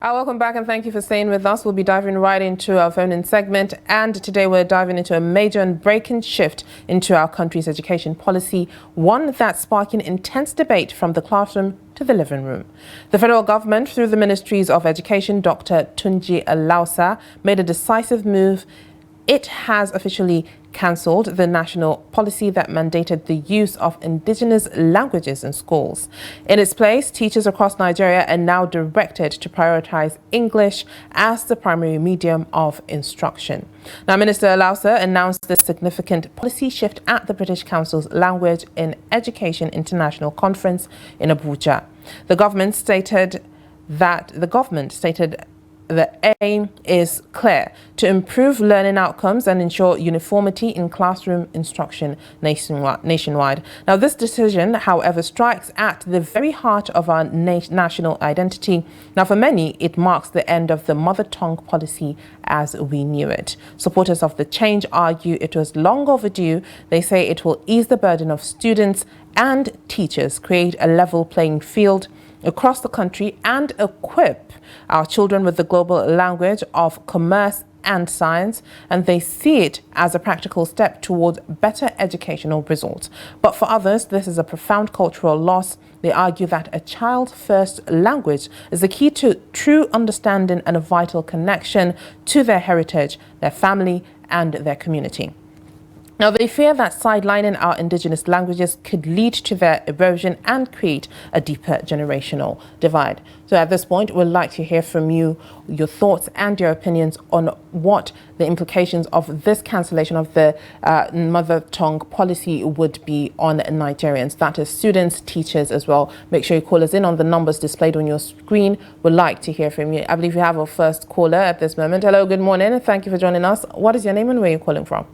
Welcome back and thank you for staying with us. We'll be diving right into our phone-in segment, and today we're diving into a major and breaking shift into our country's education policy, one that's sparking intense debate from the classroom to the living room. The federal government, through the Ministries of Education, Dr. Tunji Alausa, made a decisive move. It has officially cancelled the national policy that mandated the use of indigenous languages in schools. In its place, teachers across Nigeria are now directed to prioritize English as the primary medium of instruction. Now, Minister Alausa announced this significant policy shift at the British Council's Language in Education International Conference in Abuja. The government stated the aim is clear: to improve learning outcomes and ensure uniformity in classroom instruction nationwide. Now, this decision, however, strikes at the very heart of our national identity. Now, for many, it marks the end of the mother tongue policy as we knew it. Supporters of the change argue it was long overdue. They say it will ease the burden of students and teachers, create a level playing field across the country, and equip our children with the global language of commerce and science, and they see it as a practical step towards better educational results. But for others, this is a profound cultural loss. They argue that a child's first language is the key to true understanding and a vital connection to their heritage, their family, and their community. Now, they fear that sidelining our indigenous languages could lead to their erosion and create a deeper generational divide. So at this point, we'd like to hear from you, your thoughts and your opinions on what the implications of this cancellation of the mother tongue policy would be on Nigerians. That is students, teachers as well. Make sure you call us in on the numbers displayed on your screen. We'd like to hear from you. I believe we have our first caller at this moment. Hello, good morning. Thank you for joining us. What is your name and where are you calling from?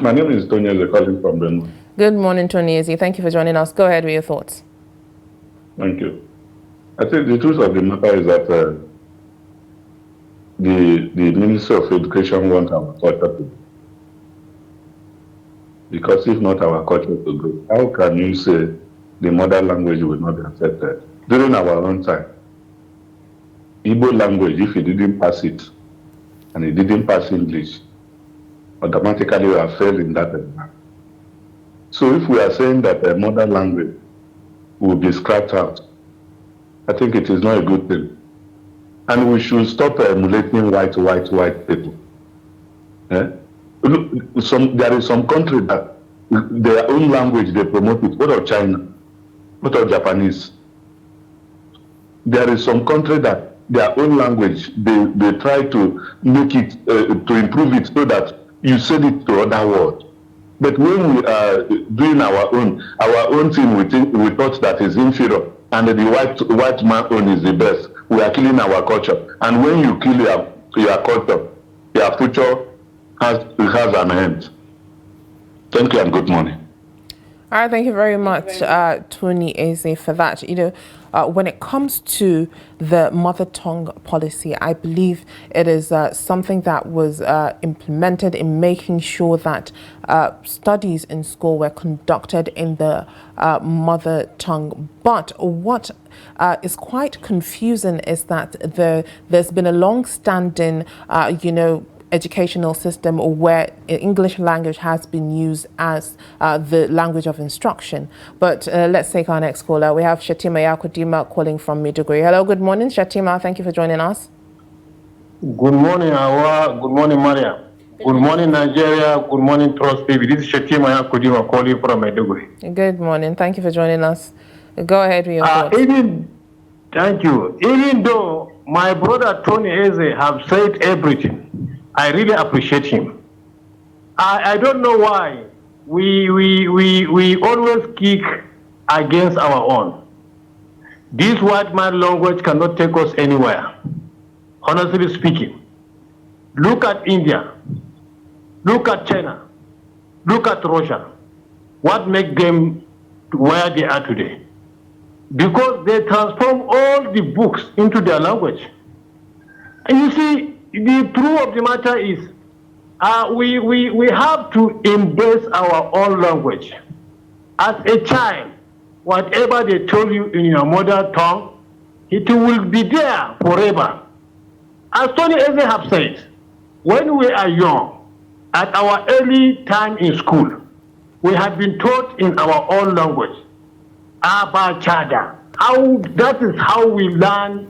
My name is Tony Eze, calling from Benue. Good morning, Tony Eze. Thank you for joining us. Go ahead with your thoughts. Thank you. I think the truth of the matter is that the Ministry of Education wants our culture to grow. Because if not our culture to grow, how can you say the mother language will not be accepted? During our own time, Igbo language, if you didn't pass it, and you didn't pass English, automatically we have failed in that exam. So if we are saying that a mother language will be scrapped out, I think it is not a good thing. And we should stop emulating white people. There is some country that their own language they promote it. What of China? What of Japanese? There is some country that their own language they try to make it to improve it so that you said it to other words. But when we are doing our own thing, we thought that is inferior, and the white man own is the best. We are killing our culture. And when you kill your culture, your future has an end. Thank you and good morning. All right, thank you very much, Tony Eze, for that. When it comes to the mother tongue policy, I believe it is something that was implemented in making sure that studies in school were conducted in the mother tongue. But what is quite confusing is that there's been a long-standing, educational system where English language has been used as the language of instruction. But let's take our next caller. We have Shatima Yakudima calling from Maiduguri. Hello, good morning, Shatima. Thank you for joining us. Good morning, Hauwa. Good morning, Maryam. Good morning, Nigeria. Good morning, Trust TV. This is Shatima Yakudima calling from Maiduguri. Good morning. Thank you for joining us. Go ahead with your thoughts. Thank you. Even though my brother Tony Eze have said everything, I really appreciate him. I don't know why we always kick against our own. This white man language cannot take us anywhere. Honestly speaking, look at India, look at China, look at Russia. What makes them where they are today? Because they transform all the books into their language. And you see, the truth of the matter is we have to embrace our own language. As a child, whatever they told you in your mother tongue, It will be there forever. As Tony Eze have said, when we are young, at our early time in school, we have been taught in our own language, Abachada. That is how we learn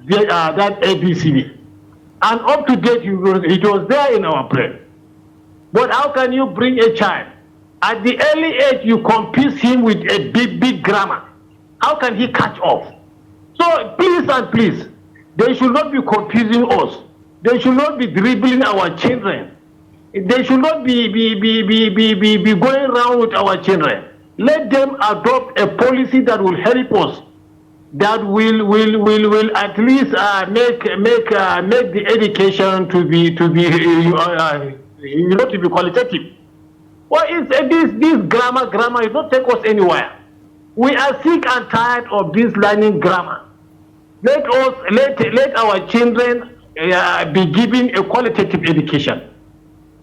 that ABCD. And up to date, it was there in our brain. But how can you bring a child? At the early age, you confuse him with a big grammar. How can he catch off? So please and please, they should not be confusing us. They should not be dribbling our children. They should not be going around with our children. Let them adopt a policy that will help us, that will at least make the education to be qualitative. Well, this grammar is not take us anywhere. We are sick and tired of this learning grammar. Let our children be given a qualitative education,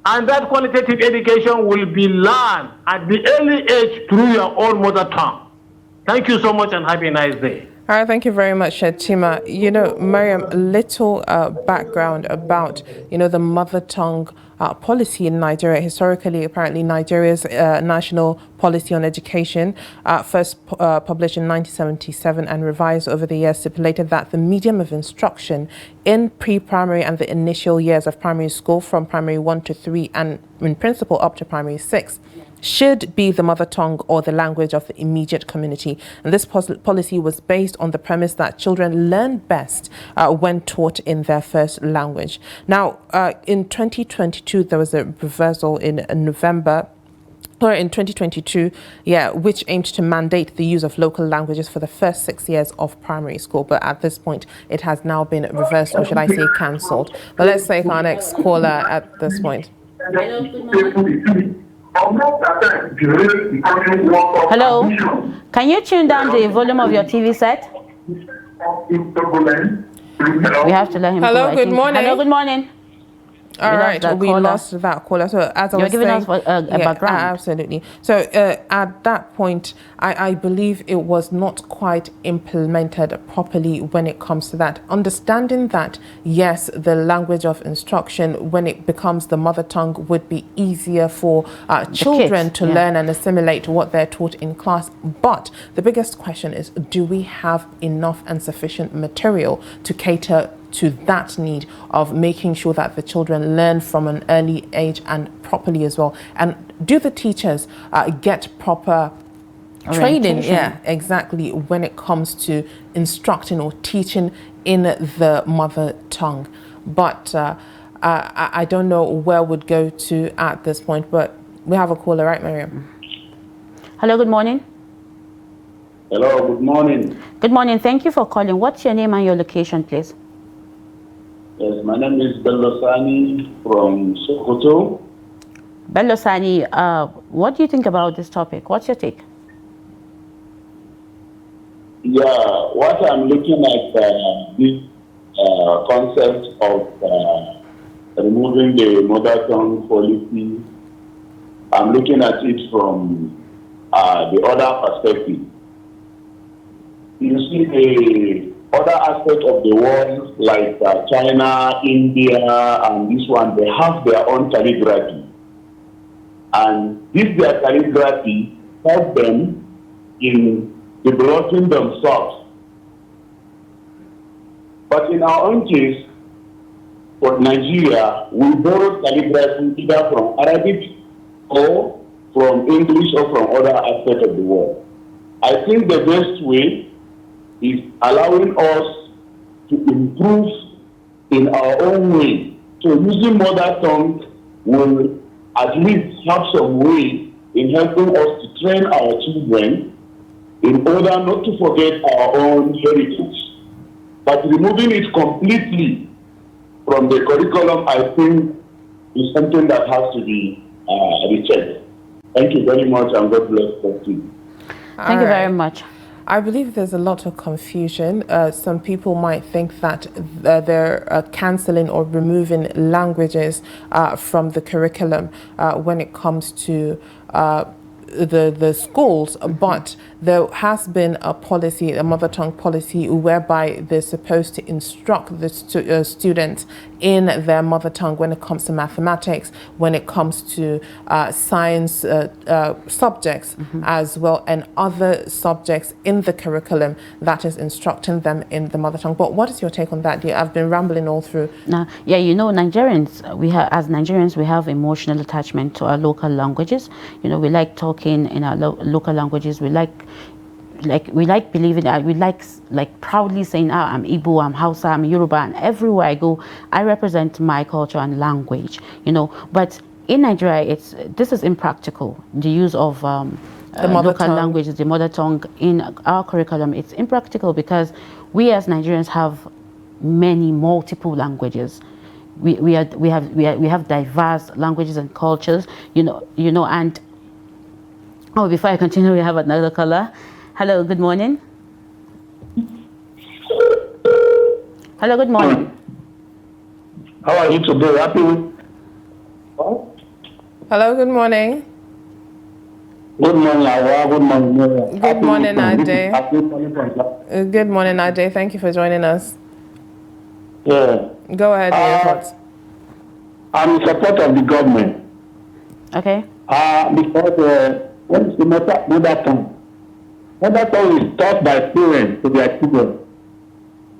and that qualitative education will be learned at the early age through your own mother tongue. Thank you so much and have a nice day. All right, thank you very much, Chima. You know, Maryam, a little background about, the mother tongue policy in Nigeria. Historically, apparently, Nigeria's national policy on education, first published in 1977 and revised over the years, stipulated that the medium of instruction in pre-primary and the initial years of primary school, from primary 1 to 3 and in principle up to primary 6, should be the mother tongue or the language of the immediate community. And this policy was based on the premise that children learn best when taught in their first language. Now, in 2022, there was a reversal in November, or in 2022, which aimed to mandate the use of local languages for the first 6 years of primary school. But at this point, it has now been reversed, or should I say cancelled. But let's take our next caller at this point. Hello, can you tune down the volume of your TV set? We have to let him Hello, go, good morning. Hello, good morning. All right, we lost that caller. So as I was giving saying, us a background. Absolutely. So at that point, I believe it was not quite implemented properly when it comes to that. Understanding that, yes, the language of instruction, when it becomes the mother tongue, would be easier for children to learn and assimilate what they're taught in class. But the biggest question is, do we have enough and sufficient material to cater to that need of making sure that the children learn from an early age and properly as well? And do the teachers get proper training? Yeah, exactly, when it comes to instructing or teaching in the mother tongue. But I don't know where would go to at this point, but we have a caller, right, Maryam? Hello, good morning. Hello, good morning. Good morning, thank you for calling. What's your name and your location, please? Yes, my name is Bello Sani from Sokoto. Bello Sani, what do you think about this topic? What's your take? Yeah, what I'm looking at this concept of removing the mother tongue policy, I'm looking at it from the other perspective. You see, the other aspects of the world, like China, India, and this one, they have their own calligraphy. And this their calligraphy helps them in developing themselves. But in our own case, for Nigeria, we borrow calligraphy either from Arabic or from English or from other aspects of the world. I think the best way is allowing us to improve in our own way. So using mother tongue will at least have some way in helping us to train our children in order not to forget our own heritage. But removing it completely from the curriculum, I think, is something that has to be rechecked. Thank you very much, and God bless you. Thank you very much. I believe there's a lot of confusion. Some people might think that they're cancelling or removing languages from the curriculum when it comes to the schools, but there has been a policy, a mother tongue policy, whereby they're supposed to instruct the students in their mother tongue when it comes to mathematics, when it comes to science subjects as well, and other subjects in the curriculum that is instructing them in the mother tongue. But what is your take on that? I've been rambling all through. Yeah, you know, Nigerians, as Nigerians, we have emotional attachment to our local languages. You know, we like talking in our local languages. We like believing that we like proudly saying, I'm Igbo, I'm Hausa, I'm Yoruba, and everywhere I go, I represent my culture and language. You know, but in Nigeria, this is impractical. The use of the local languages, the mother tongue in our curriculum, it's impractical because we as Nigerians have multiple languages. We have diverse languages and cultures. You know, and before I continue, we have another caller. Hello, good morning. Hello, good morning. How are you today? Happy week? Hello, good morning. Good morning, Hauwa. Good morning, Maryam. Good morning, Ade. Good morning, Ade. Thank you for joining us. Yeah. Go ahead with your thoughts. I'm in support of the government. Okay. Because when it's the mother tongue is taught by parents to their children.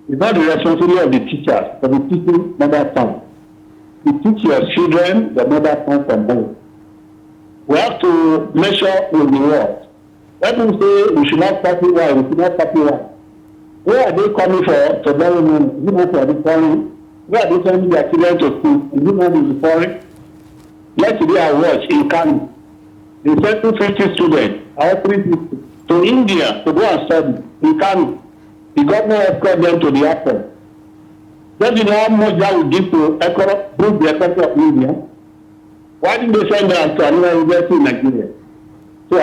It's not the responsibility of the teachers, but the teaching mother tongue. You teach your children the mother tongue from home. We have to measure with the world. When we say we should not copy one, we should not copy one. Where are they coming to borrow money? Is it not for the foreign? Where are they sending their children to school? Is it not in the foreign? Yesterday I watched in Kano. They sent 250 students, or 350, to India to go and study in Kano. The government escorted them to the airport. Don't you know how much that would give to boost the economy of India? Why didn't they send them to another university in Nigeria? So I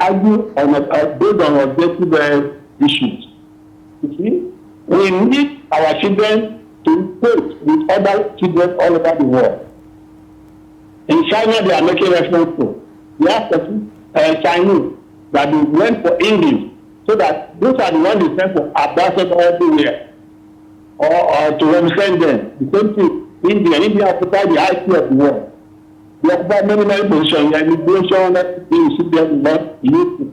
argue based on objective issues. You see, we need our children to equate with other children all over the world. In China, they are making reference to. They have Chinese that they went for English, so that those are the ones they send for ambassador everywhere, or to represent them. The same thing, India occupies the IQ of the world. They occupy many positions, immigration, everything, not useful.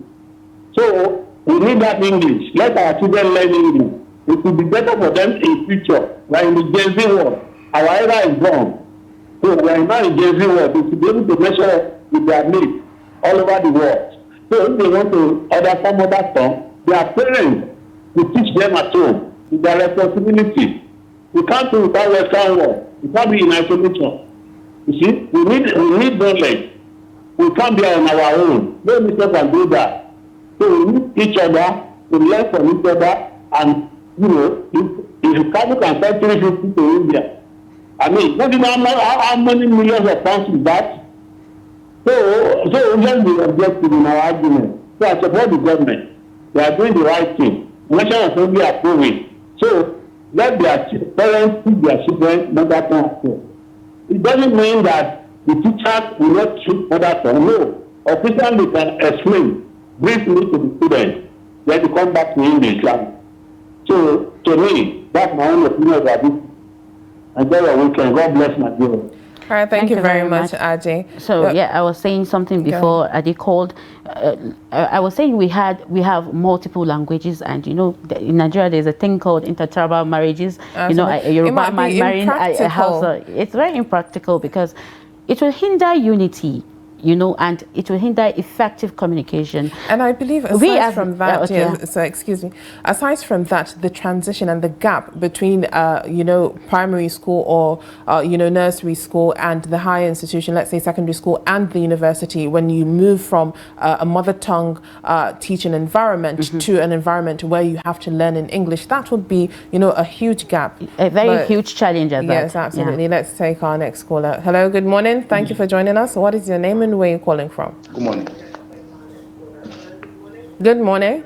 So we need that English. Let our children learn English. It will be better for them in future. Like in the Gen Z world, our era is gone. So we are now in Gen Z world. They should be able to measure with their needs all over the world. So if they want to order some other tongue, their parents will teach them at home. It's their responsibility. We can't do without Western world. We can't be in isolation. You see, we need knowledge. We can't be on our own. No one can do that. So we need each other to learn from each other. And if you can send 350 to India, I mean, don't you know how many millions of pounds is that? So we just be objective in our argument. So I support the government. They are doing the right thing. National Assembly approving. So let their parents teach their children mother tongue. It doesn't mean that the teachers will not teach mother tongue. No. Officially they can explain briefly to the students. Then to come back to English language. So to me, that's my own opinion about this. Enjoy your weekend. God bless Nigeria. All right, thank you very much, Ade. So yeah, I was saying something before Ade called. I was saying we have multiple languages, and in Nigeria there's a thing called intertribal marriages. Absolutely. A Yoruba man marrying a Hausa. It's very impractical because it will hinder unity. And it will hinder effective communication. And I believe aside from that, aside from that, the transition and the gap between, primary school or, nursery school and the higher institution, let's say secondary school and the university, when you move from a mother tongue teaching environment to an environment where you have to learn in English, that would be, a huge gap. A very huge challenge at that. Yes, absolutely. Yeah. Let's take our next caller. Hello, good morning. Thank you for joining us. What is your name and where are you calling from? Good morning. Good morning.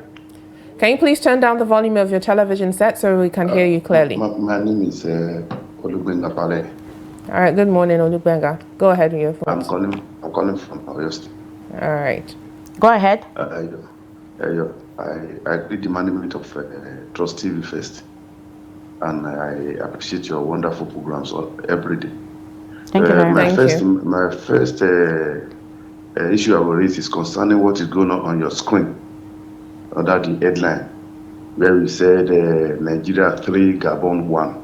Can you please turn down the volume of your television set so we can hear you clearly? My name is Olugbenga Pale. All right. Good morning, Olugbenga. Go ahead with your thoughts. I'm calling from Oyo State. All right. Go ahead. I did the management of Trust TV first, and I appreciate your wonderful programs every day. Thank you very much. My first issue I will raise is concerning what is going on your screen under the headline, where we said Nigeria 3, Gabon 1.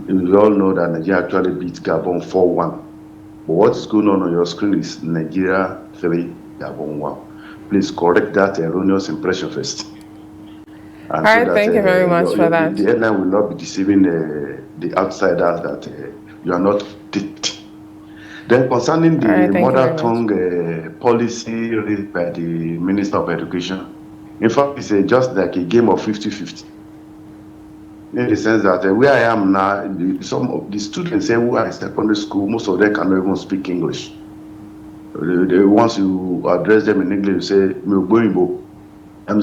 We all know that Nigeria actually beat Gabon 4-1. But what is going on your screen is Nigeria 3, Gabon 1. Please correct that erroneous impression first. And all right, thank you very much for that. The headline will not be deceiving the outsiders that you are not ticked. Then concerning the mother tongue policy raised by the Minister of Education, in fact, it's just like a game of 50-50. In the sense that where I am now, some of the students who are in secondary school, most of them cannot even speak English. Once you address them in English, you say,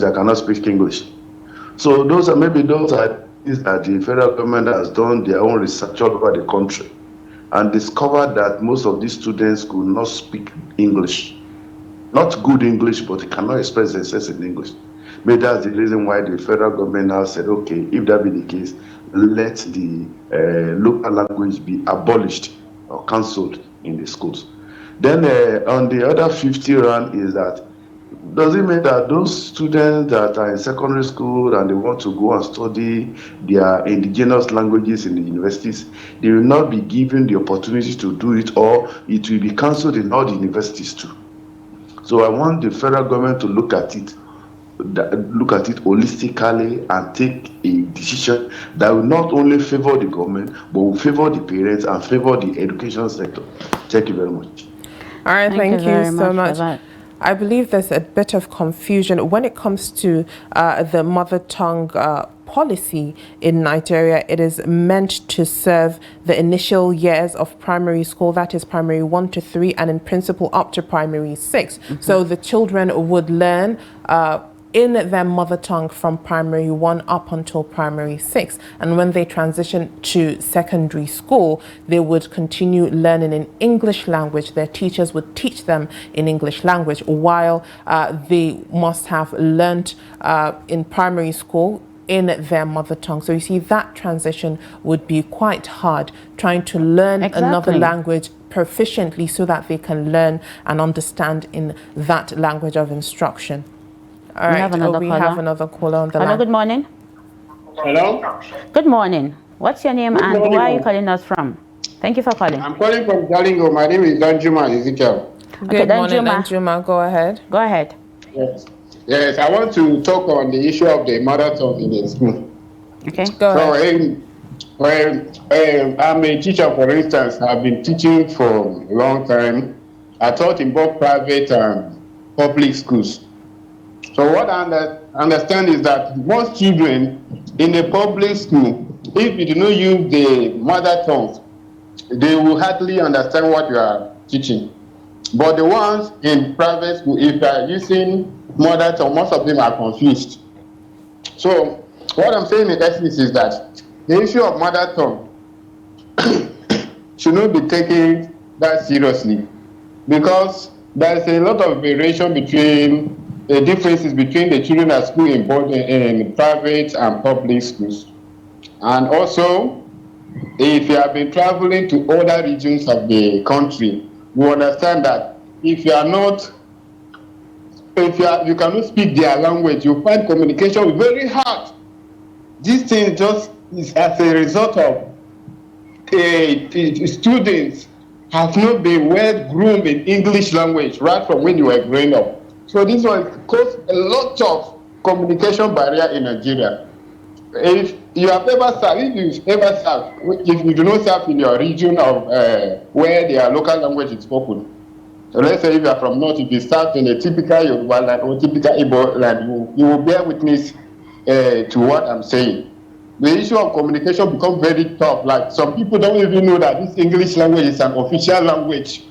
I cannot speak English. So those are things that the federal government has done their own research all over the country and discovered that most of these students could not speak English. Not good English, but they cannot express themselves in English. Maybe that's the reason why the federal government now said, okay, if that be the case, let the local language be abolished or cancelled in the schools. Then on the other 50 rand is that, does it mean that those students that are in secondary school and they want to go and study their indigenous languages in the universities, they will not be given the opportunity to do it, or it will be cancelled in all the universities too? So I want the federal government to look at it holistically and take a decision that will not only favor the government, but will favor the parents and favor the education sector. Thank you very much. All right, thank you so much. I believe there's a bit of confusion when it comes to the mother tongue policy in Nigeria. It is meant to serve the initial years of primary school, that is primary 1 to 3, and in principle up to primary 6. Mm-hmm. So the children would learn in their mother tongue from primary 1 up until primary 6. And when they transition to secondary school, they would continue learning in English language. Their teachers would teach them in English language while they must have learnt in primary school in their mother tongue. So you see, that transition would be quite hard, trying to learn another language proficiently so that they can learn and understand in that language of instruction. All right, have another caller on the line. Hello, good morning. Hello? Good morning. What's your name and where are you calling us from? Thank you for calling. I'm calling from Jalingo. My name is Danjuma Ezekiel. Good morning, Danjuma. Go ahead. Go ahead. Yes, I want to talk on the issue of the mother tongue in the school. Okay. Go ahead. I'm a teacher, for instance. I've been teaching for a long time. I taught in both private and public schools. So what I understand is that most children in a public school, if you do not use the mother tongue, they will hardly understand what you are teaching. But the ones in private school, if you are using mother tongue, most of them are confused. So what I'm saying in essence is that the issue of mother tongue should not be taken that seriously, because there's a lot of variation between the differences between the children at school in both in private and public schools. And also, if you have been traveling to other regions of the country, you understand that if you cannot speak their language, you find communication very hard. This thing just is as a result of students have not been well groomed in English language right from when you were growing up. So this one caused a lot of communication barrier in Nigeria. If you have ever served, if you do not serve in your region of where their local language is spoken, so let's say if you are from North, if you serve in a typical Yoruba land or typical Igbo land, you will bear witness to what I'm saying. The issue of communication becomes very tough. Like some people don't even know that this English language is an official language.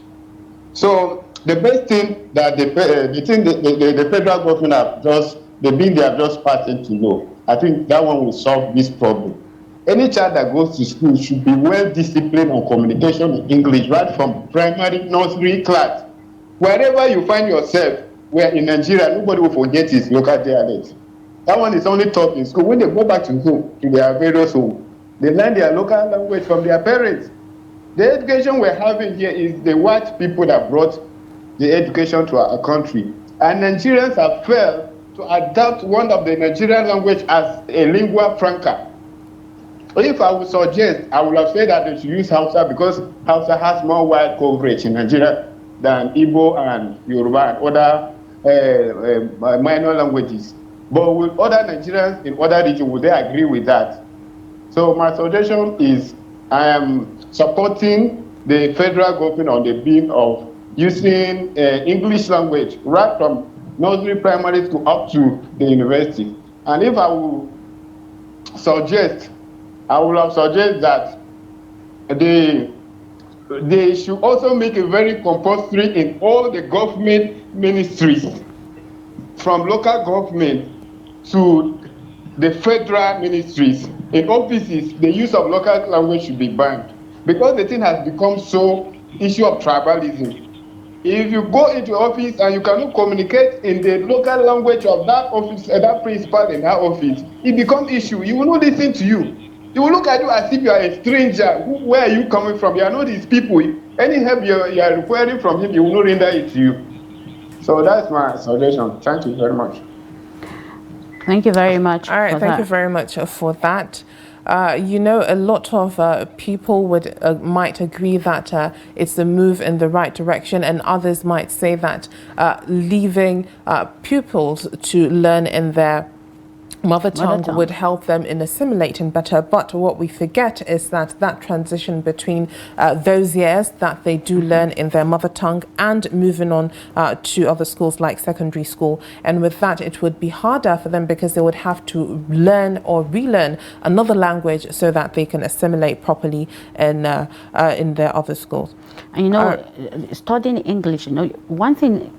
So the best thing that the federal government have they have just started to know, I think that one will solve this problem. Any child that goes to school should be well disciplined on communication in English right from primary nursery class. Wherever you find yourself, where in Nigeria, nobody will forget his local dialect. That one is only taught in school. When they go back to home, to their various home, they learn their local language from their parents. The education we're having here is the white people that brought the education to our country. And Nigerians have failed to adapt one of the Nigerian language as a lingua franca. If I would suggest, I would have said that they should use Hausa because Hausa has more wide coverage in Nigeria than Igbo and Yoruba and other minor languages. But with other Nigerians in other regions, would they agree with that? So my suggestion is I am supporting the federal government on the beam of using English language right from nursery, primary school up to the university. And if I will suggest, I will have suggested that they should also make it very compulsory in all the government ministries, from local government to the federal ministries. In offices, the use of local language should be banned because the thing has become so issue of tribalism. If you go into office and you cannot communicate in the local language of that office, that principal in that office, it becomes issue. He will not listen to you. He will look at you as if you are a stranger. Where are you coming from? You are not these people. Any help you are requiring from him, he will not render it to you. So that's my suggestion. Thank you very much. Thank you very much. All right, thank you very much for that. You know, a lot of people might agree that it's a move in the right direction, and others might say that leaving pupils to learn in their mother tongue would help them in assimilating better. But what we forget is that transition between those years that they do learn in their mother tongue and moving on to other schools like secondary school, and with that it would be harder for them because they would have to learn or relearn another language so that they can assimilate properly in their other schools. And you know, studying English, you know, one thing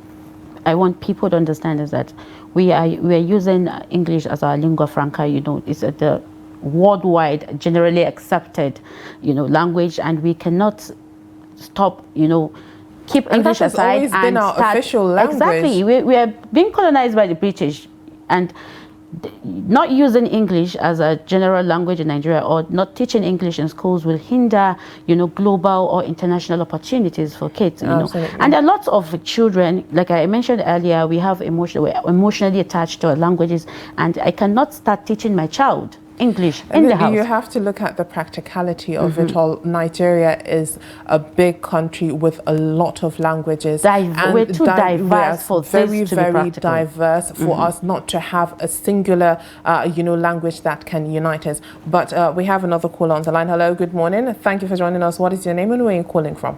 I want people to understand is that we are using English as our lingua franca. You know, it's the worldwide, generally accepted, you know, language, and we cannot stop, you know, keep and English that has aside always and been our start, official language. Exactly, we are being colonized by the British, and not using English as a general language in Nigeria or not teaching English in schools will hinder, you know, global or international opportunities for kids, you know. And there are lots of children, like I mentioned earlier, we're emotionally attached to our languages, and I cannot start teaching my child English in the house. You have to look at the practicality of it all. Nigeria is a big country with a lot of languages. We're too diverse for very, this to very be practical. diverse for us not to have a singular, you know, language that can unite us. But we have another caller on the line. Hello, good morning. Thank you for joining us. What is your name and where are you calling from?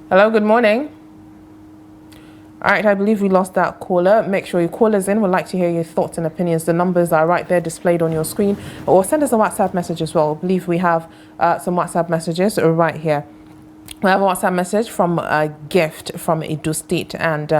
Hello, good morning. All right, I believe we lost that caller. Make sure you call us in. We'd like to hear your thoughts and opinions. The numbers are right there displayed on your screen. Or send us a WhatsApp message as well. I believe we have some WhatsApp messages right here. We have a WhatsApp message from a Gift from Idris State, and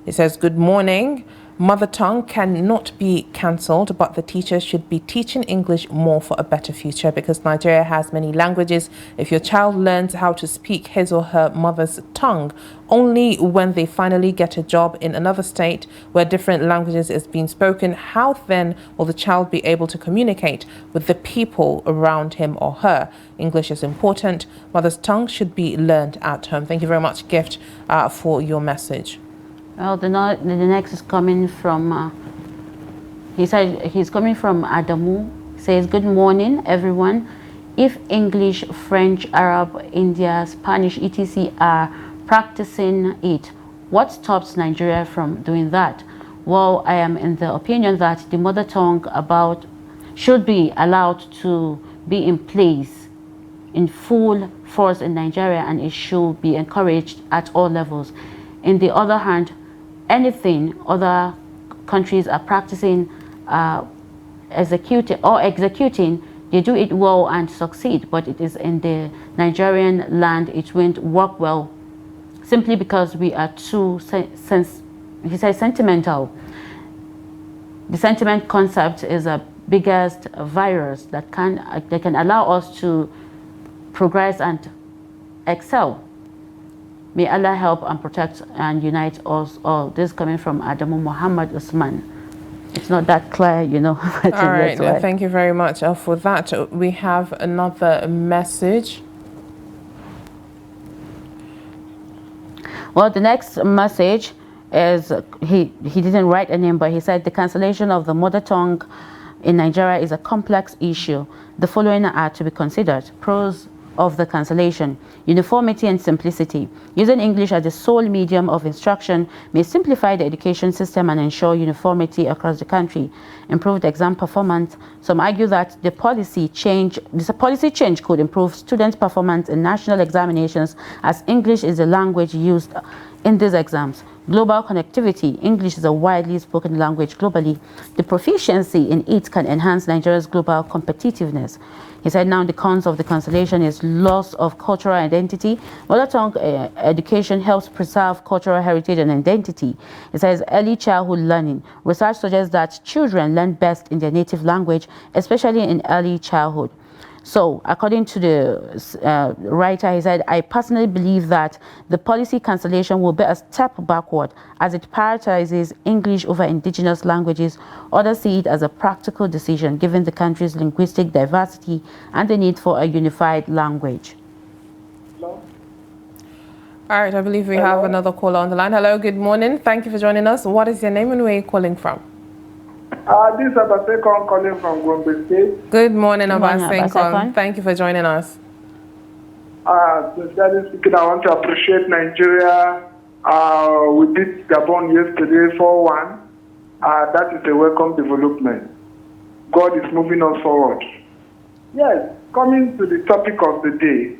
it says, good morning. Mother tongue cannot be cancelled, but the teachers should be teaching English more for a better future because Nigeria has many languages. If your child learns how to speak his or her mother's tongue only when they finally get a job in another state where different languages is being spoken, how then will the child be able to communicate with the people around him or her? English is important. Mother's tongue should be learned at home. Thank you very much, Gift, for your message. Well, the next is coming from, he said he's coming from Adamu. Says, good morning, everyone. If English, French, Arab, India, Spanish, etc. are practicing it, what stops Nigeria from doing that? Well, I am in the opinion that the mother tongue should be allowed to be in place in full force in Nigeria, and it should be encouraged at all levels. In the other hand, anything other countries are practicing, executing, they do it well and succeed, but it is in the Nigerian land it won't work well simply because we are too sentimental. The sentiment concept is a biggest virus that can allow us to progress and excel. May Allah help and protect and unite us all. This coming from Adamu Muhammad Usman. It's not that clear, you know. All right, thank you very much for that. We have another message. Well, the next message is, he didn't write a name, but he said the cancellation of the mother tongue in Nigeria is a complex issue. The following are to be considered. Pros of the cancellation: uniformity and simplicity. Using English as the sole medium of instruction may simplify the education system and ensure uniformity across the country. Improved exam performance. Some argue that the policy change could improve student performance in national examinations, as English is the language used in these exams. Global connectivity. English is a widely spoken language globally. The proficiency in it can enhance Nigeria's global competitiveness. He said now the cons of the cancellation is loss of cultural identity. Mother tongue education helps preserve cultural heritage and identity. It says early childhood learning. Research suggests that children learn best in their native language, especially in early childhood. So, according to the writer, he said, I personally believe that the policy cancellation will be a step backward as it prioritizes English over indigenous languages. Others see it as a practical decision given the country's linguistic diversity and the need for a unified language. All right, I believe we have another caller on the line. Hello, good morning. Thank you for joining us. What is your name and where are you calling from? This is Abasekon calling from Gombe State. Good morning, Abasekon. Thank you for joining us. Sincerely speaking, I want to appreciate Nigeria. We beat Gabon yesterday 4-1. That is a welcome development. God is moving us forward. Yes, coming to the topic of the day,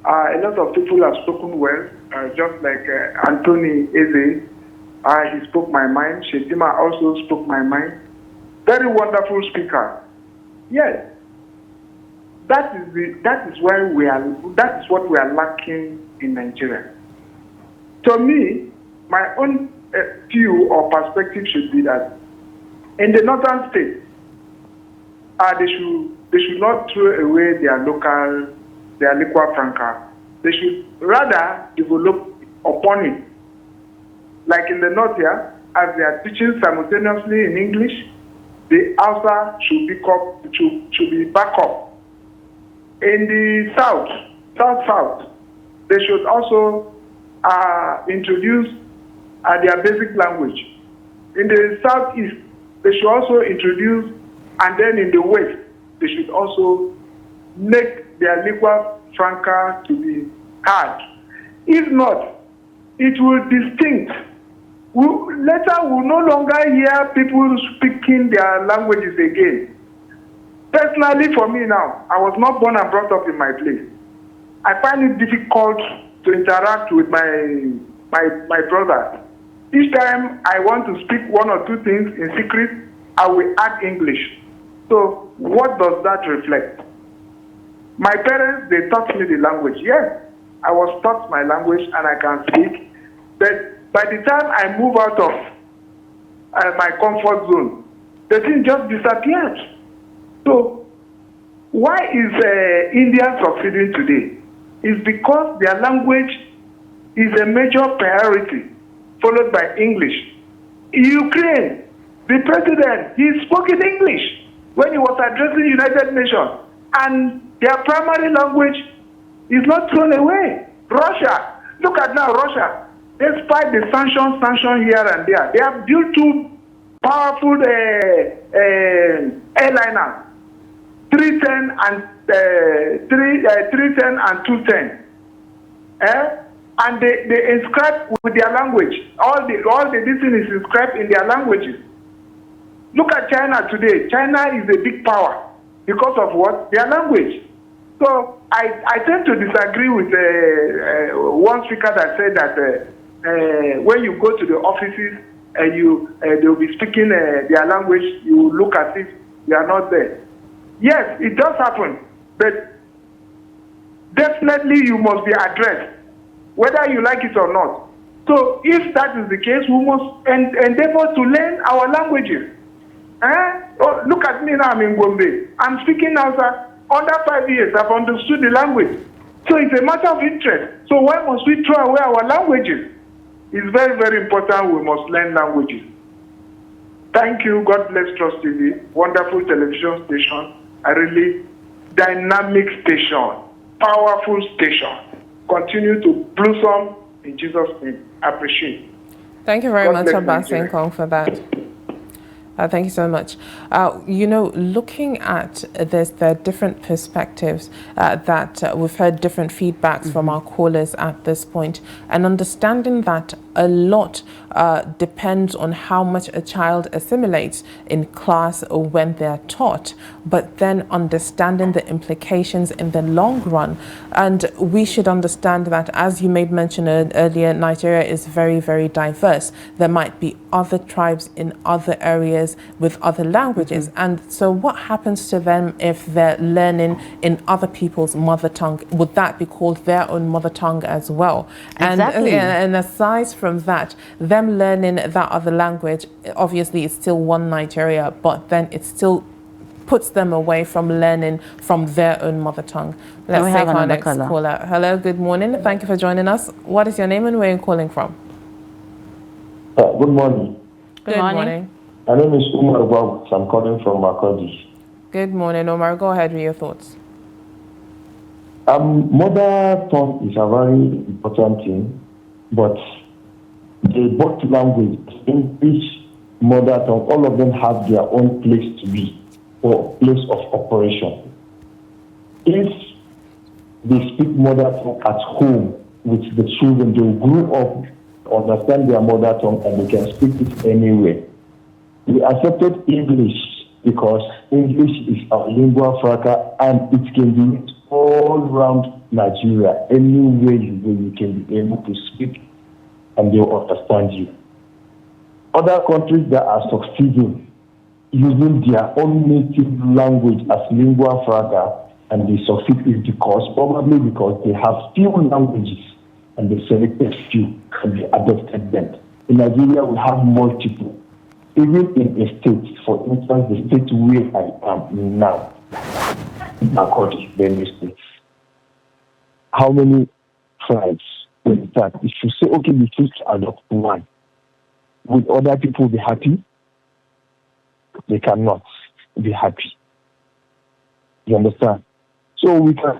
a lot of people have spoken well, just like Anthony Eze. He spoke my mind. Shetima also spoke my mind. Very wonderful speaker. Yes, that is what we are lacking in Nigeria. To me, my own view or perspective should be that in the northern states, they should not throw away their lingua franca. They should rather develop upon it. Like in the north here, as they are teaching simultaneously in English, the Hausa should be back up. In the south, they should also introduce their basic language. In the southeast, they should also introduce, and then in the west, they should also make their lingua franca to be heard. If not, it will distinct. Later, we'll no longer hear people speaking their languages again. Personally, for me now, I was not born and brought up in my place. I find it difficult to interact with my brothers. Each time I want to speak one or two things in secret, I will add English. So what does that reflect? My parents, they taught me the language. Yes, I was taught my language and I can speak. But by the time I move out of my comfort zone, the thing just disappeared. So why is India succeeding today? It's because their language is a major priority, followed by English. In Ukraine, the president, he spoke in English when he was addressing United Nations, and their primary language is not thrown away. Russia, look at now Russia. Despite the sanction here and there, they have built two powerful airliners, 310 and 210. And they inscribe with their language. All the business is inscribed in their languages. Look at China today. China is a big power because of what? Their language. So I tend to disagree with one speaker that said that when you go to the offices and they'll be speaking their language, you look as if you are not there. Yes, it does happen, but definitely you must be addressed, whether you like it or not. So if that is the case, we must endeavor to learn our languages. Oh, look at me now, I'm in Gombe. I'm speaking Hausa. Under 5 years, I've understood the language. So it's a matter of interest. So why must we throw away our languages? It's very, very important we must learn languages. Thank you. God bless Trust TV. Wonderful television station. A really dynamic station. Powerful station. Continue to blossom in Jesus' name. I appreciate it. Thank you very much, Abbas Kong, for that. Thank you so much. Looking at this, there are different perspectives that we've heard different feedbacks from our callers at this point, and understanding that a lot depends on how much a child assimilates in class or when they're taught, but then understanding the implications in the long run. And we should understand that, as you made mention earlier, Nigeria is very, very diverse. There might be other tribes in other areas with other languages. And so what happens to them if they're learning in other people's mother tongue? Would that be called their own mother tongue as well? Exactly. And aside from that, them learning that other language, obviously it's still one Nigeria, but then it still puts them away from learning from their own mother tongue. Let's take our next caller. Hello, good morning. Thank you for joining us. What is your name and where are you calling from? Good morning. Good morning. My name is Umar Gwagwus. I'm calling from Makodi. Good morning, Omar. Go ahead with your thoughts. Mother tongue is a very important thing, but both language, English, mother tongue, all of them have their own place to be, or place of operation. If they speak mother tongue at home with the children, they will grow up, understand their mother tongue, and they can speak it anywhere. We accepted English because English is our lingua franca and it can be used all around Nigeria. Anywhere you can be able to speak and they will understand you. Other countries that are succeeding using their own native language as lingua franca and they succeed is probably because they have few languages and they selected few and they adopted them. In Nigeria, we have multiple. Even in a state, for instance, the state where I am now, Makodi, Benue State, how many tribes will that? If you say, okay, we choose to adopt one, will other people be happy? They cannot be happy. You understand? So we can,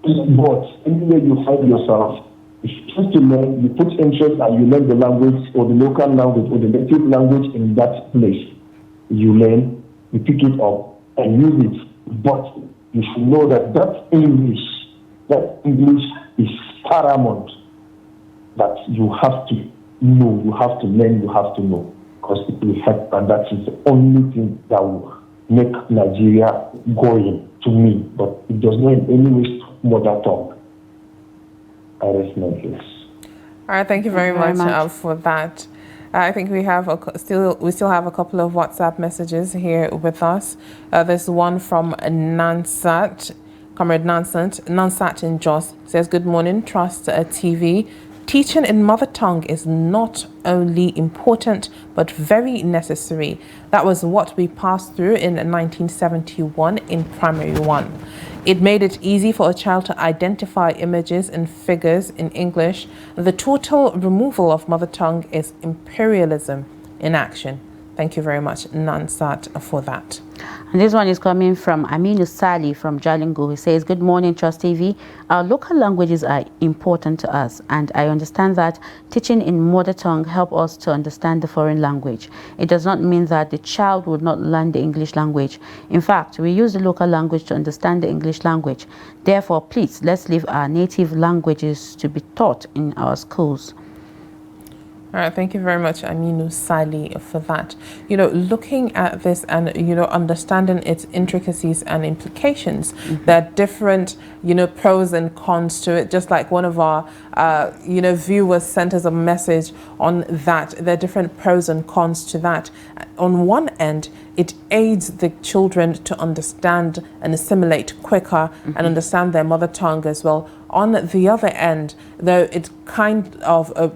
but anywhere you find yourself, if you choose to learn, you put interest and you learn the language or the local language or the native language in that place. You learn, you pick it up and use it. But you should know that English is paramount. That you have to know, you have to learn, you have to know. Because it will help, and that is the only thing that will make Nigeria going to me. But it does not in any way stop mother tongue. All right, thank you very much for that. I think we have still have a couple of WhatsApp messages here with us. There's one from Nansat, Comrade Nansat in Jos. Says, good morning, Trust TV. Teaching in mother tongue is not only important but very necessary. That was what we passed through in 1971 in primary 1. It made it easy for a child to identify images and figures in English. The total removal of mother tongue is imperialism in action. Thank you very much, Nansat, for that. And this one is coming from Aminu Sali from Jalingo. He says, good morning, Trust TV. Our local languages are important to us, and I understand that teaching in mother tongue help us to understand the foreign language. It does not mean that the child would not learn the English language. In fact, we use the local language to understand the English language. Therefore, please, let's leave our native languages to be taught in our schools. All right, thank you very much, Aminu Sali, for that. Looking at this and, understanding its intricacies and implications, there are different, pros and cons to it. Just like one of our, viewers sent us a message on that. There are different pros and cons to that. On one end, it aids the children to understand and assimilate quicker and understand their mother tongue as well. On the other end, though, it kind of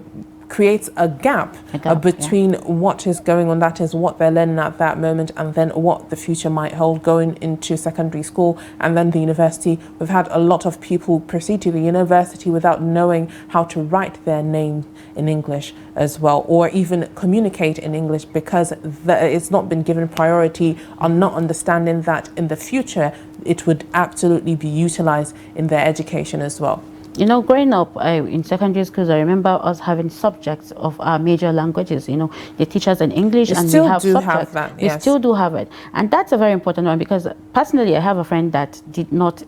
creates a gap, between what is going on, that is what they're learning at that moment, and then what the future might hold going into secondary school and then the university. We've had a lot of people proceed to the university without knowing how to write their name in English as well, or even communicate in English, because it's not been given priority on not understanding that in the future it would absolutely be utilized in their education as well. You know, growing up in secondary schools, I remember us having subjects of our major languages. You know, they teach us in English, and we have subjects. They still do have it, and that's a very important one, because personally, I have a friend that did not.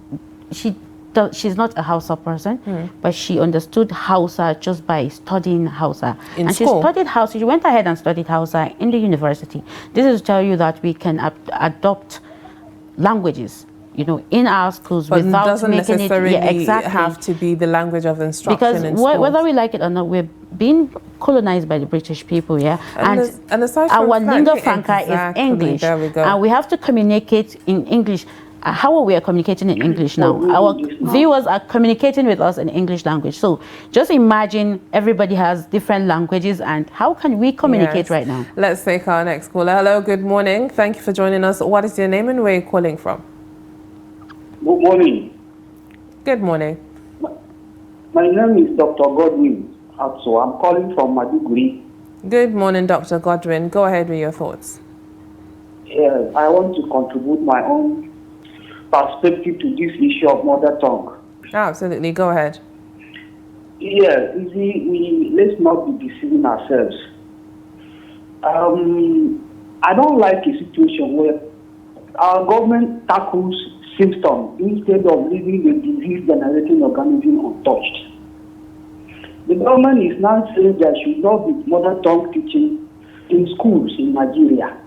She's not a Hausa person, but she understood Hausa just by studying Hausa. And she studied Hausa. She went ahead and studied Hausa in the university. This is to tell you that we can adopt languages, you know, in our schools, but without doesn't making necessarily it have to be the language of instruction. Because in schools, whether we like it or not, we're being colonized by the British people, and aside our from lingua franca is English, there we go. And we have to communicate in English. How are we communicating in English now? Our viewers are communicating with us in English language. So just imagine everybody has different languages, and how can we communicate right now? Let's take our next caller. Hello, good morning. Thank you for joining us. What is your name and where are you calling from? Good morning. Good morning. My name is Dr. Godwin. Also, I'm calling from Maiduguri. Good morning, Dr. Godwin. Go ahead with your thoughts. Yes, I want to contribute my own perspective to this issue of mother tongue. Absolutely, go ahead. Yes, let's not be deceiving ourselves. I don't like a situation where our government tackles symptoms instead of leaving the disease-generating organism untouched. The government is now saying there should not be mother tongue teaching in schools in Nigeria.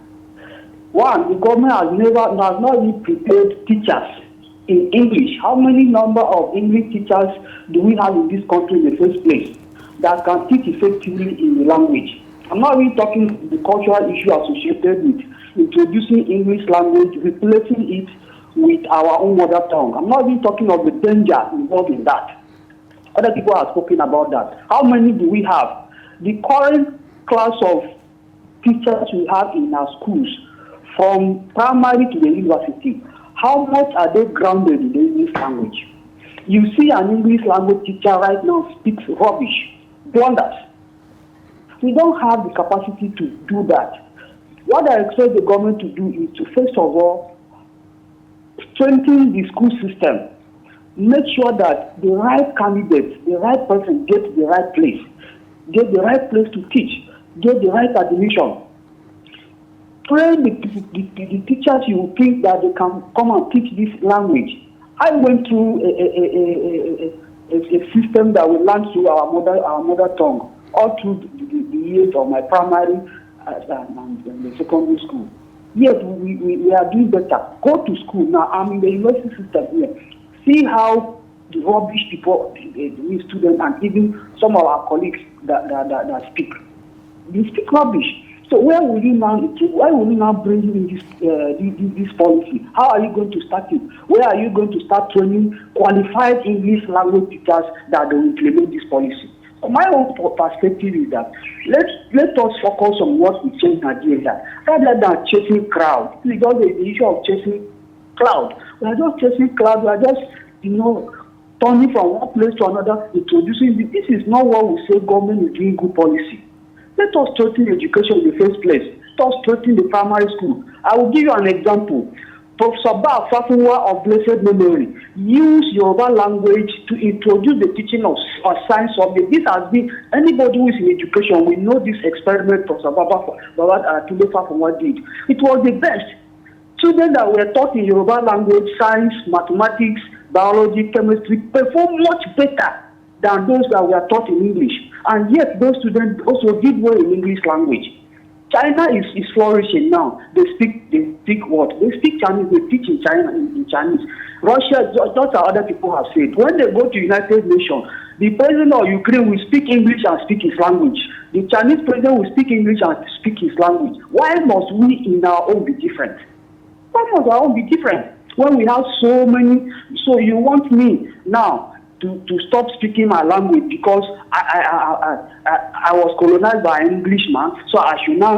One, the government has not even prepared teachers in English. How many number of English teachers do we have in this country in the first place that can teach effectively in the language? I'm not really talking the cultural issue associated with introducing English language, replacing it with our own mother tongue. I'm not even talking of the danger involved in that. Other people have spoken about that. How many do we have? The current class of teachers we have in our schools, from primary to the university, how much are they grounded in the English language? You see an English language teacher right now speaks rubbish, blunders. We don't have the capacity to do that. What I expect the government to do is to, first of all, strengthen the school system. Make sure that the right candidate, the right person gets the right place, get the right place to teach, get the right admission. Train the teachers you think that they can come and teach this language. I went through a system that we learned through our mother tongue all through the years of my primary and the secondary school. Yes, we are doing better. Go to school now. I'm in the university system here. See how the rubbish people, the students, and even some of our colleagues that speak. They speak rubbish. So where will you now bring in this policy? How are you going to start it? Where are you going to start training qualified English language teachers that will implement this policy? So my own perspective is that let us focus on what we change Nigeria rather than chasing crowd. Because the issue of chasing cloud. We are just chasing cloud. We are just turning from one place to another, introducing this is not what we say government is doing good policy. Let us strengthen education in the first place. Let us strengthen the primary school. I will give you an example. Professor Hauwa of blessed memory used Yoruba language to introduce the teaching of science subject. This has been, anybody who is in education will know this experiment Professor Hauwa did. It was the best. Students that were taught in Yoruba language, science, mathematics, biology, chemistry perform much better than those that were taught in English. And yet those students also did well in English language. China is flourishing now. They speak what? They speak Chinese, they teach in China in Chinese. Russia, just as other people have said, when they go to United Nations, the president of Ukraine will speak English and speak his language. The Chinese president will speak English and speak his language. Why must we in our own be different? Why must our own be different? When we have so many, so you want me now to stop speaking my language because I was colonized by an Englishman, so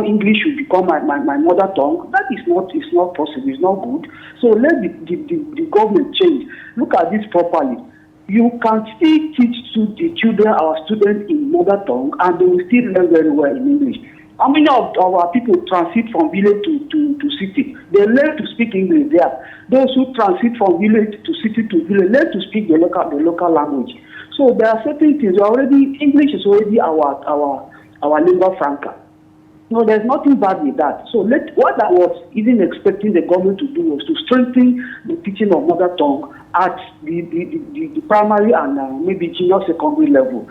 English should become my mother tongue. That is not, it's not possible, it's not good. So let the government change. Look at this properly. You can still teach to the children, our students, in mother tongue, and they will still learn very well in English. How many of our people transit from village to city? They learn to speak English there. Those who transit from village to city to village learn to speak the local language. So there are certain things already. English is already our lingua franca. No, there's nothing bad with that. So what I was even expecting the government to do was to strengthen the teaching of mother tongue at the primary and maybe junior secondary level,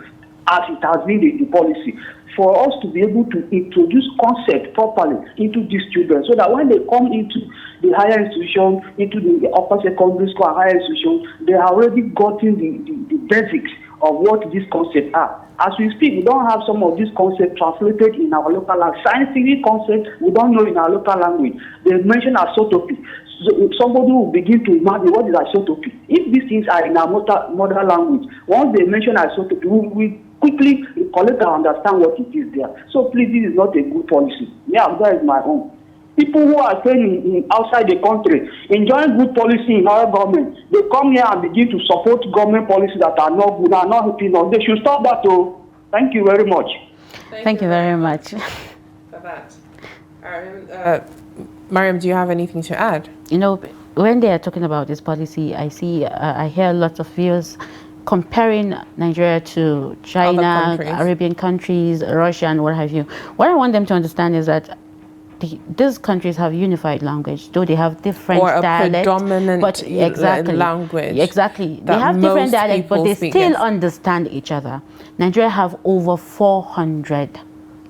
as it has been the policy, for us to be able to introduce concept properly into these children, so that when they come into the higher institution, into the upper secondary school and higher institution, they have already gotten the basics of what these concepts are. As we speak, we don't have some of these concepts translated in our local language. Scientific concepts we don't know in our local language. They mention isotopy. So if somebody will begin to imagine what is isotopy. If these things are in our mother language, once they mention isotopy, we quickly collect and understand what it is there. So please, this is not a good policy. Yeah, that is my own. People who are staying outside the country, enjoying good policy in our government, they come here and begin to support government policies that are not good, are not helping us. They should stop that too. Thank you very much. Thank you very much. For that. Maryam, do you have anything to add? You know, when they are talking about this policy, I hear lots of views comparing Nigeria to China, Arabian countries, Russia, and what have you. What I want them to understand is that these countries have unified language, though they have different dialects, predominant but language. Exactly, they have different dialects, but they still understand each other. Nigeria have over 400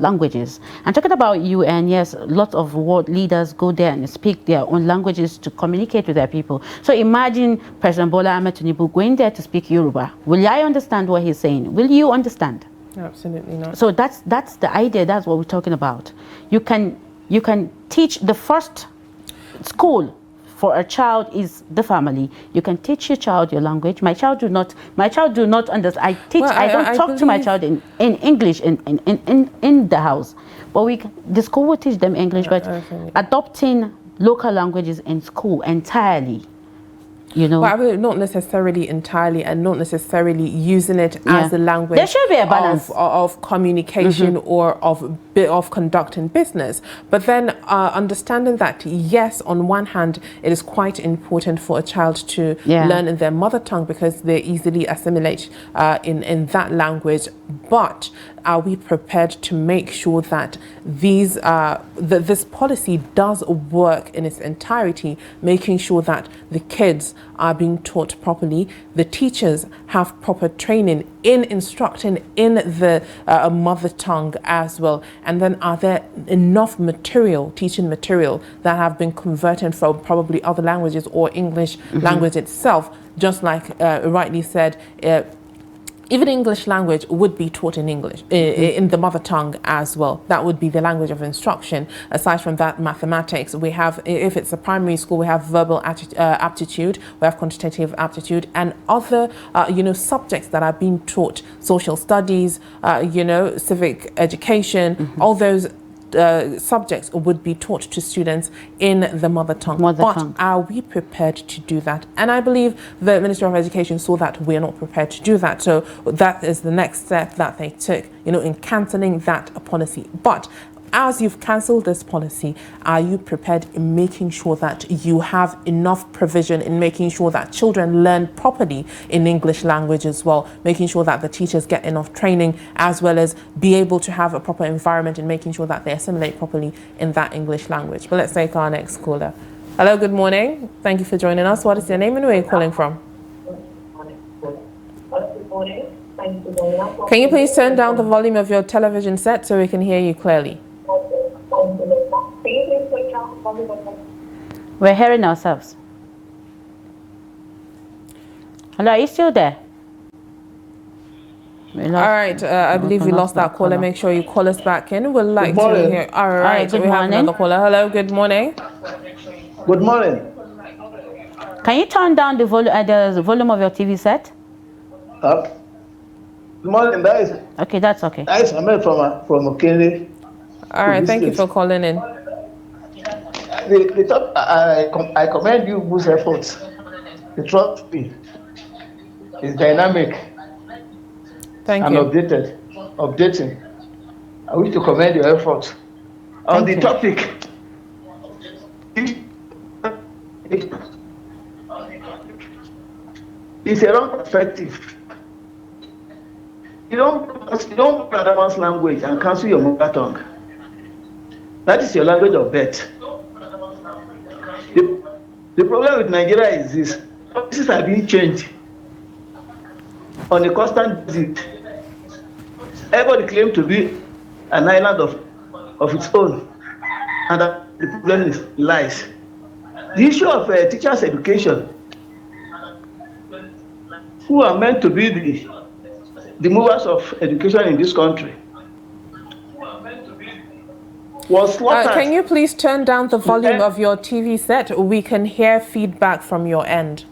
languages. And talking about UN, yes, lots of world leaders go there and speak their own languages to communicate with their people. So imagine President Bola Ahmed Tinubu going there to speak Yoruba. Will I understand what he's saying? Will you understand? Absolutely not. So that's the idea. That's what we're talking about. You can teach. The first school for a child is the family. You can teach your child your language. My child do not understand. I don't talk to my child in English in the house. But the school will teach them English, but adopting local languages in school entirely, you know. But not necessarily entirely, and not necessarily using it as a language. There should be a balance of communication or of conducting business. But then understanding that, yes, on one hand, it is quite important for a child to learn in their mother tongue because they easily assimilate in that language. But are we prepared to make sure that this policy does work in its entirety, making sure that the kids are being taught properly, the teachers have proper training in instructing in the mother tongue as well, and then are there enough teaching material that have been converted from probably other languages or English language itself, just like rightly said, even English language would be taught in English, in the mother tongue as well. That would be the language of instruction. Aside from that, mathematics, we have, if it's a primary school, we have verbal aptitude, we have quantitative aptitude, and other, subjects that are being taught, social studies, civic education, all those subjects would be taught to students in the mother tongue. Are we prepared to do that? And I believe the Ministry of Education saw that we're not prepared to do that. So that is the next step that they took, in cancelling that policy. But as you've cancelled this policy, are you prepared in making sure that you have enough provision in making sure that children learn properly in English language as well, making sure that the teachers get enough training, as well as be able to have a proper environment in making sure that they assimilate properly in that English language? But let's take our next caller. Hello, good morning. Thank you for joining us. What is your name and where are you calling from? Can you please turn down the volume of your television set so we can hear you clearly? We're hearing ourselves. Hello, are you still there? All right, I believe we lost that caller. Make sure you call us back in. We'd like to hear. All right, we have another caller. Hello, good morning. Good morning. Can you turn down the volume of your TV set? Good morning, that is. Okay, that's okay. That is Ahmed from Okene. All right, thank you for calling in. The top, I commend you Bu's efforts. The trust me is dynamic and updating. I wish to commend your efforts. On the topic, it's a wrong perspective. You don't Adamu's language and cancel your mother tongue. That is your language of birth. The problem with Nigeria is this: policies are being changed on a constant basis. Everybody claims to be an island of its own, and the problem is lies. The issue of teachers' education, who are meant to be the movers of education in this country, was slaughtered. Can you please turn down the volume of your TV set? We can hear feedback from your end.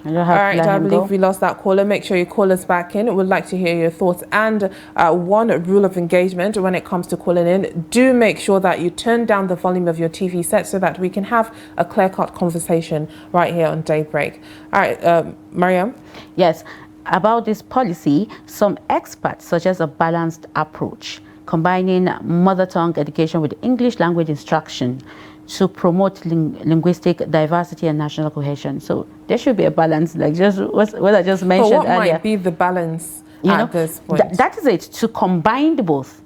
All right, I believe we lost that caller. Make sure you call us back in. We'd like to hear your thoughts. And one rule of engagement when it comes to calling in, do make sure that you turn down the volume of your TV set so that we can have a clear-cut conversation right here on Daybreak. All right, Maryam? Yes, about this policy, some experts suggest a balanced approach, combining mother tongue education with English language instruction to promote linguistic diversity and national cohesion. So there should be a balance, like just what I just mentioned earlier. But what might be the balance at this point? That is it, to combine both,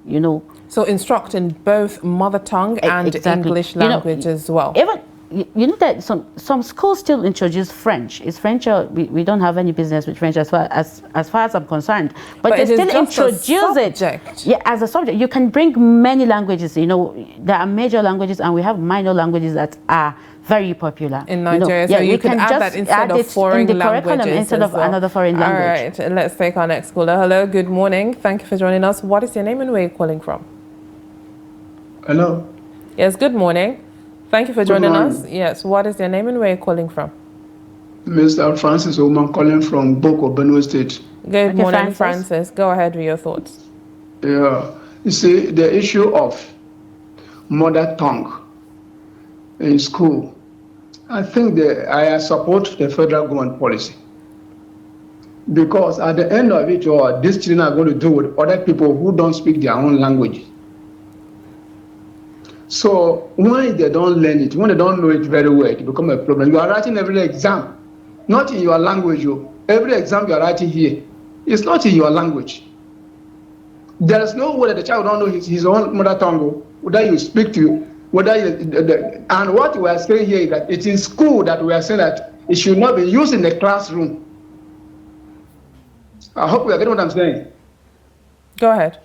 So instruct in both mother tongue and English language as well. Even, that some schools still introduce French. Is French, we don't have any business with French as far as I'm concerned. But they still introduce it. Yeah, as a subject. You can bring many languages. There are major languages and we have minor languages that are very popular in Nigeria. So you can add that instead of foreign languages instead of another foreign language. All right, let's take our next caller. Hello, good morning. Thank you for joining us. What is your name and where are you calling from? Hello. Yes, good morning. Thank you for joining us. Yes, what is your name and where are you calling from? Mr. Francis Oman, calling from Boko, Benue State. Good morning, Francis. Go ahead with your thoughts. Yeah, you see, the issue of mother tongue in school, I think I support the federal government policy. Because at the end of it all, these children are going to deal with other people who don't speak their own language. So when they don't learn it, when they don't know it very well, it becomes a problem. You are writing every exam, not in your language. Every exam you are writing here, it's not in your language. There is no way that the child don't know his own mother tongue, whether you speak to, whether you, and what we are saying here is that it's in school that we are saying that it should not be used in the classroom. I hope you are getting what I'm saying. Go ahead.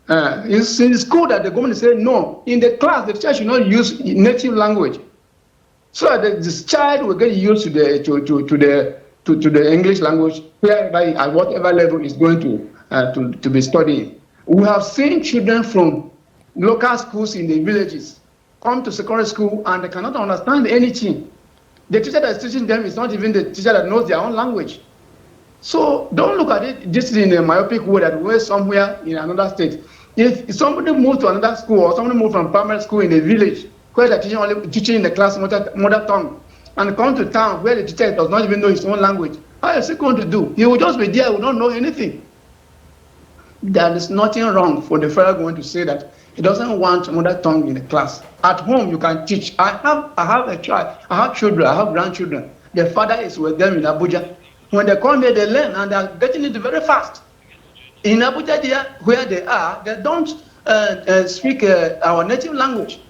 It's in school that the government is saying no. In the class, the teacher should not use native language, so that this child will get used to the English language, whereby at whatever level is going to be studying. We have seen children from local schools in the villages come to secondary school and they cannot understand anything. The teacher that is teaching them is not even the teacher that knows their own language. So don't look at it just in a myopic way that we're somewhere in another state. If somebody moves to another school or somebody moves from primary school in a village where they're teaching in the class mother tongue and come to town where the teacher does not even know his own language, how is he going to do? He will just be there, will not know anything. There is nothing wrong for the federal government to say that he doesn't want mother tongue in the class. At home, you can teach. I have a child, I have children, I have grandchildren. The father is with them in Abuja. When they come here, they learn and they are getting it very fast. In Abuja, where they are, they don't speak our native language.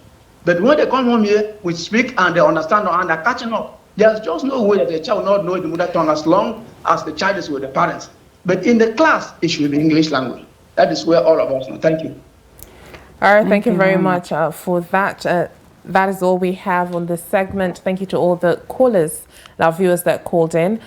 But when they come home here, we speak and they understand and they're catching up. There's just no way that the child will not know the mother tongue as long as the child is with the parents. But in the class, it should be English language. That is where all of us know. Thank you. All right, thank you very much for that. That is all we have on this segment. Thank you to all the callers, our viewers that called in.